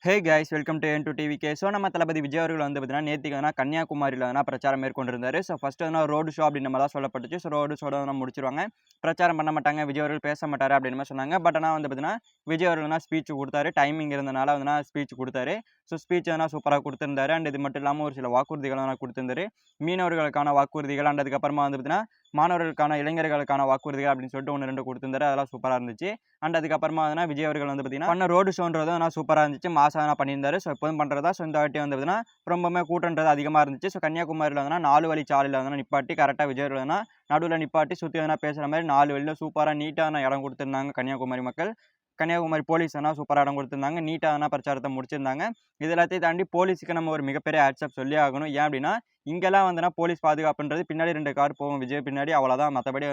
Hey guys welcome to N to TVK. So நம்ம தளபதி விஜய் அவர்கள் வந்து பார்த்தீங்கன்னா நேற்றுக்கு வந்து கன்னியாகுமரியில் வந்து பிரச்சாரம் மேற்கொண்டிருந்தாரு. ஸோ ஃபஸ்ட்டு வந்து ரோடு ஷோ அப்படின்ற மாதிரி தான் சொல்லப்பட்டுச்சு. ஸோ ரோடு ஷோ தான் முடிச்சிருவாங்க, பிரச்சாரம் பண்ண மாட்டாங்க, விஜய் அவர்கள் பேச மாட்டார் அப்படின்னு மாதிரி சொன்னாங்க. பட் ஆனால் வந்து பார்த்தீங்கன்னா விஜய் அவர்கள் ஸ்பீச் கொடுத்தாரு. டைமிங் இருந்தனால வந்து ஸ்பீச் கொடுத்தாரு. ஸோ ஸ்பீச் சூப்பராக கொடுத்துருந்தாரு. அண்ட் இது மட்டும் இல்லாமல் ஒரு சில வாக்குறுதிகள் கொடுத்துருந்தாரு. மீனவர்களுக்கான வாக்குறுதிகள் அண்ட் அதுக்கப்புறமா வந்து பார்த்தீங்கன்னா மாணவர்களுக்கான இளைஞர்களுக்கான வாக்குறுதிகள் அப்படின்னு சொல்லிட்டு 1 2 கொடுத்துருந்தாரு. அதெல்லாம் சூப்பராக இருந்துச்சு. அண்ட் அதுக்கப்புறமா வந்து விஜய் அவர்கள் வந்து பார்த்தீங்கன்னா பண்ண ரோடு ஷோன்றதும் சூப்பராக இருந்துச்சு, மாசாக பண்ணியிருந்தாரு. ஸோ எப்போதும் பண்ணுறதா. ஸோ இந்த வாட்டி வந்து பார்த்தீங்கன்னா ரொம்பவே கூட்டன்றது அதிகமாக இருந்துச்சு. ஸோ கன்னியாகுமரியில் வந்து 4 வழி சாலையில் வந்து நிப்பாட்டி கரெக்டாக விஜய் அவர்கள் நடுவில் நிப்பாட்டி சுற்றி பேசுகிற மாதிரி 4 வழியில் சூப்பராக நீட்டான இடம் கொடுத்துருந்தாங்க கன்னியாகுமரி மக்கள். கன்னியாகுமரி போலீஸ் சூப்பராக இடம் கொடுத்துருந்தாங்க, நீட்டாக பிரச்சாரத்தை முடிச்சிருந்தாங்க. இது எல்லாத்தையும் தாண்டி போலீஸுக்கு நம்ம ஒரு மிகப்பெரிய ஆட்சப் சொல்லி ஆகணும். ஏன் அப்படின்னா இங்கெல்லாம் வந்து போலீஸ் பாதுகாப்புன்றது பின்னாடி 2 கார் போகும் விஜய் பின்னாடி, அவ்வளோதான். மற்றபடி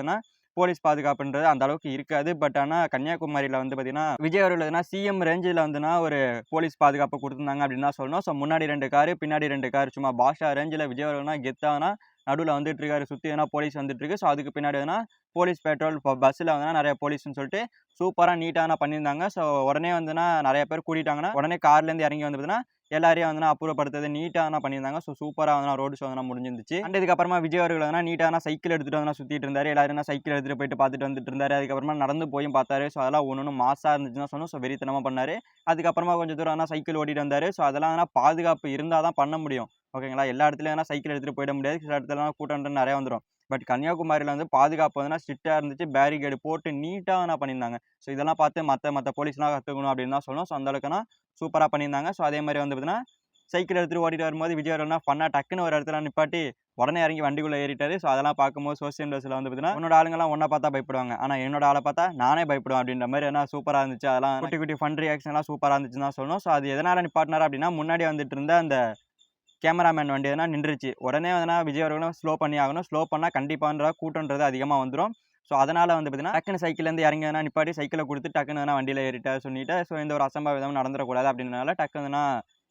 போலீஸ் பாதுகாப்புன்றது அந்த அளவுக்கு இருக்காது. பட் ஆனால் கன்னியாகுமரியில் வந்து பார்த்தீங்கன்னா விஜய் அவர்கள் சிஎம் ரேஞ்சில் வந்து ஒரு போலீஸ் பாதுகாப்பு கொடுத்துருந்தாங்க அப்படின்னு தான் சொல்லணும். ஸோ முன்னாடி 2 காரு, பின்னாடி 2 கார், சும்மா பாஷா ரேஞ்சில் விஜய் அவர்கள் கெத்தானா நடுவில் வந்துட்டு இருக்காரு. சுற்றி போலீஸ் வந்துட்டு இருக்கு. ஸோ அதுக்கு பின்னாடி போலீஸ் பெட்ரோல் பஸ்ஸில் நிறைய போலீஸ்னு சொல்லிட்டு சூப்பராக நீட்டாக பண்ணியிருந்தாங்க. ஸோ உடனே நிறைய பேர் கூட்டிட்டாங்கன்னா உடனே கார்லேருந்து இறங்கி வந்து பார்த்தீங்கன்னா எல்லாரையும் அப்புறப்படுத்துறது நீட்டாக பண்ணியிருந்தாங்க. ஸோ சூப்பராக ரோடு ஷோ முடிஞ்சிருந்துச்சு. அண்ட் இதுக்கப்புறமா விஜய் அவர்கள் நீட்டாக சைக்கிள் எடுத்துகிட்டு சுற்றிட்டு இருந்தார். எல்லாரும் சைக்கிள் எடுத்துகிட்டு போயிட்டு பார்த்துட்டு வந்துட்டு இருந்தார். அதுக்கப்புறமா நடந்து போயும் பார்த்தாரு. ஸோ அதெல்லாம் ஒன்று மாசாக இருந்துச்சுன்னா சொன்னோம். ஸோ வெறித்தனமாக பண்ணார். அதுக்கப்புறமா கொஞ்சம் தூரம் சைக்கிள் ஓட்டிட்டு வந்தார். ஸோ அதெல்லாம் பாதுகாப்பு இருந்தால் தான் பண்ண முடியும், ஓகேங்களா. எல்லா இடத்துலையும் சைக்கிள் எடுத்துகிட்டு போயிட முடியாது. சில இடத்துல கூட்டம் நிறையா வந்துடும். பட் கன்னியாகுமரியில் பாதுகாப்பு ஸ்ட்ரிக்டாக இருந்துச்சு. பேரிகேடு போட்டு நீட்டாக பண்ணியிருந்தாங்க. ஸோ இதெல்லாம் பார்த்து மற்ற போலீஸ்லாம் கற்றுக்கணும் அப்படின்னு தான் சொல்லணும். ஸோ அந்தளவுக்கு சூப்பராக பண்ணியிருந்தாங்க. ஸோ அதே மாதிரி வந்து பார்த்தீங்கன்னா சைக்கிள் எடுத்துகிட்டு ஓட்டிட்டு வரும்போது விஜய் அவர்கள் ஃபன்னாக டக்குன்னு ஒரு இடத்துல நிப்பாட்டி உடனே இறங்கி வண்டிக்குள்ளே ஏறிட்டாரு. ஸோ அதெல்லாம் பார்க்கும்போது சோசியல் மீடியாஸில் வந்து பார்த்தீங்கன்னா உன்னோட ஆளுங்கெல்லாம் ஒன்றை பார்த்தா பயப்படுவாங்க, ஆனால் என்னோட ஆளை பார்த்தா நானே பயப்படுவேன் அப்படின்ற மாதிரி சூப்பராக இருந்துச்சு. அதெல்லாம் குட்டி குட்டி ஃபன் ரியாக்ஷன்லாம் சூப்பராக இருந்துச்சுன்னு தான் சொல்லணும். ஸோ அது எதனால் நிப்பாட்டினார் அப்படின்னா முன்னாடி வந்துட்டு இருந்த அந்த கேமராமேன் வண்டி நின்றுச்சு. உடனே விஜய் அவர்களும் ஸ்லோ பண்ணி ஆகணும். ஸ்லோ பண்ணால் கண்டிப்பாக கூட்டன்றது அதிகமாக வந்துடும். ஸோ அதனால் வந்து பார்த்தீங்கன்னா டக்குன்னு சைக்கிள்லேருந்து இறங்கி நிப்பாட்டி சைக்கிளை கொடுத்து டக்குன்னு வண்டியில் ஏறிட்டார் சொல்லிட்டு. ஸோ இந்த ஒரு அசம்பாவிதம் நடந்துடக்கூடாது அப்படின்றனால டக்குன்னு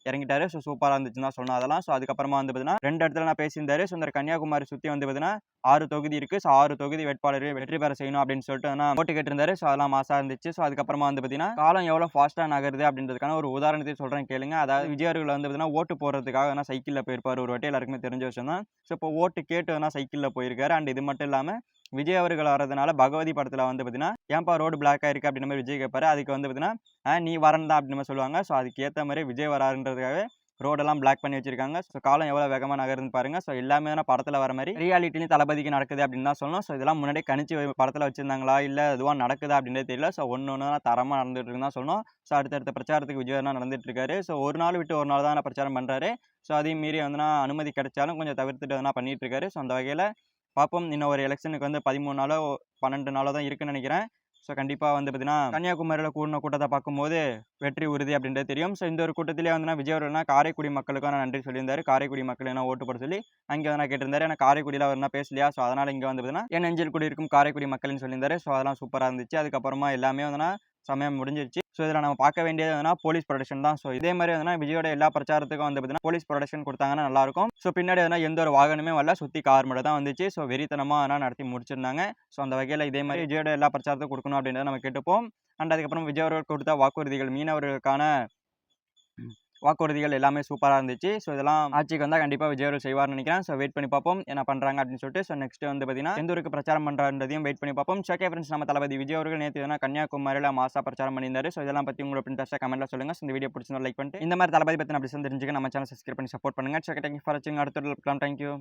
இறங்கிட்டாரு. ஸோ சூப்பராக இருந்துச்சுன்னு தான் சொல்லணும் அதெல்லாம். ஸோ அதுக்கப்புறமா வந்து பார்த்தீங்கன்னா 2 இடத்துல நான் பேசியிருந்தாரு. ஸோ இந்த கன்னியாகுமரி சுற்றி வந்து பார்த்தீங்கன்னா 6 தொகுதி இருக்குது. ஸோ 6 தொகுதி வேட்பாளர் வெற்றி பெற செய்யணும் அப்படின்னு சொல்லிட்டு ஓட்டு கேட்டிருந்தாரு. ஸோ அதெல்லாம் மாசாக இருந்துச்சு. ஸோ அதுக்கப்புறமா வந்து பார்த்தீங்கன்னா காலம் எவ்வளோ ஃபாஸ்ட்டாக நகருது அப்படின்றதுக்கான ஒரு உதாரணத்தை சொல்கிறேன் கேளுங்க. அதாவது விஜய் அவர்கள் வந்து பார்த்தீங்கன்னா ஓட்டு போடுறதுக்காக சைக்கிளில் போயிருப்பார். ஒரு வாட்டி எல்லாருக்குமே தெரிஞ்ச விஷயம் தான். ஸோ இப்போ ஓட்டு கேட்டு சைக்கிளில் போயிருக்காரு. அண்ட் இது மட்டும் இல்லாமல் விஜய் அவர்கள் வரதுனால பகவதி படத்தில் வந்து பார்த்தீங்கன்னா ஏன்பா ரோடு பிளாக் ஆயிருக்கு அப்படின்ற மாதிரி விஜய் கேட்பாரு. அதுக்கு வந்து பார்த்தீங்கன்னா நீ வரன் தான் அப்படின்னு சொல்லுவாங்க. ஸோ அதுக்கு ஏற்ற மாதிரி விஜய் வராருன்றதுக்காக ரோடெல்லாம் பிளாக் பண்ணி வச்சிருக்காங்க. ஸோ காலம் எவ்வளோ வேகமாக நகருதுன்னு பாருங்கள். ஸோ எல்லாமே படத்தில் வர மாதிரி ரியாலிட்டிலையும் தளபதிக்கு நடக்குது அப்படின்னு தான் சொல்லணும். ஸோ இதெல்லாம் முன்னாடியே கணிச்சு படத்தில் வச்சிருந்தாங்களா இல்லை எதுவாக நடக்குது அப்படின்றே தெரியல. ஸோ ஒன்று தரமாக நடந்துட்டு இருக்குன்னு தான் சொல்லணும். ஸோ அடுத்தடுத்த பிரச்சாரத்துக்கு விஜய் நடந்துட்டு இருக்காரு. ஸோ ஒரு நாள் விட்டு ஒரு நாள் தான் பிரச்சாரம் பண்ணுறாரு. ஸோ அதையும் மீறி அனுமதி கிடைச்சாலும் கொஞ்சம் தவிர்த்துட்டு பண்ணிட்டு இருக்காரு. ஸோ அந்த வகையில் பார்ப்போம். இன்னும் ஒரு எலெக்ஷனுக்கு 13 நாளோ 12 நாளோ தான் இருக்குன்னு நினைக்கிறேன். ஸோ கண்டிப்பாக வந்து பார்த்தீங்கன்னா கன்னியாகுமரியில் கூடின கூட்டத்தை பார்க்கும்போது வெற்றி உறுதி அப்படின்றது தெரியும். ஸோ இந்த ஒரு கூட்டத்திலே விஜய் அவர்கள் காரைக்குடி மக்களுக்கும் நன்றி சொல்லியிருந்தாரு. காரைக்குடி மக்கள் ஓட்டு போட சொல்லி அங்கே கேட்டிருந்தாரு. ஏன்னா காரைக்குடியில் அவர் பேசலையா. ஸோ அதனால் இங்கே வந்து பார்த்தீங்கன்னா என் நெஞ்சில் குடியிருக்கும் காரைக்குடி மக்கள்னு சொல்லியிருந்தாரு. ஸோ அதெல்லாம் சூப்பராக இருந்துச்சு. அதுக்கப்புறமா எல்லாமே சமயம் முடிஞ்சிருச்சு. ஸோ இதில் நம்ம பார்க்க வேண்டியது போலீஸ் ப்ரொடெக்ஷன் தான். ஸோ இதே மாதிரி விஜயோட எல்லா பிரச்சாரத்துக்கும் வந்து பார்த்தீங்கன்னா போலீஸ் ப்ரொடெக்ஷன் கொடுத்தாங்கன்னா நல்லாயிருக்கும். ஸோ பின்னாடி எந்த ஒரு வாகனமே வரல, சுற்றி கார் மட்டும் தான் வந்துச்சு. ஸோ வெறித்தனமாக நடத்தி முடிச்சிருந்தாங்க. ஸோ அந்த வகையில் இதே மாதிரி விஜயோட எல்லா பிரச்சாரத்துக்கும் கொடுக்கணும் அப்படின்றத நம்ம கேட்டுப்போம். அண்ட் அதுக்கப்புறம் விஜய் அவர்கள் கொடுத்த வாக்குறுதிகள், மீனவர்களுக்கான வாக்குறுதிகள் எல்லாமே சூப்பராக இருந்துச்சு. ஸோ இதெல்லாம் ஆட்சிக்கு வந்தால் கண்டிப்பாக விஜய் அவர்கள் செய்வார்னு நினைக்கிறேன். ஸோ வெயிட் பண்ணி பார்ப்போம் என்ன பண்ணுறாங்க அப்படின்னு சொல்லிட்டு. ஸோ நெக்ஸ்ட் வந்து பார்த்தீங்கன்னா எந்த ஊருக்கு பிரச்சாரம் பண்ணுறான்றதையும் வெயிட் பண்ணி பார்ப்போம். ஓகே ஃப்ரெண்ட்ஸ், நம்ம தளபதி விஜய் அவர்கள் நேற்று கன்னியாகுமரியில் மாசா பிரச்சாரம் பண்ணியிருந்தாரு. ஸோ இதெல்லாம் பற்றி உங்களுக்கு இன்ட்ரெஸ்ட்டாக கமெண்ட்டில் சொல்லுங்கள். ஸோ இந்த வீடியோ பிடிச்சிருந்தா லைக் பண்ணிட்டு இந்த மாதிரி தளபதி பற்றி அப்படி தெரிஞ்சுக்க நம்ம சேனல் சப்ஸ்கிரைப் பண்ணி சப்போர்ட் பண்ணுங்கள். ஓகே, தேங்க்யூ ஃபார் வாட்சிங். அடுத்த வீடியோவில் பார்க்கலாம். தேங்க்யூ.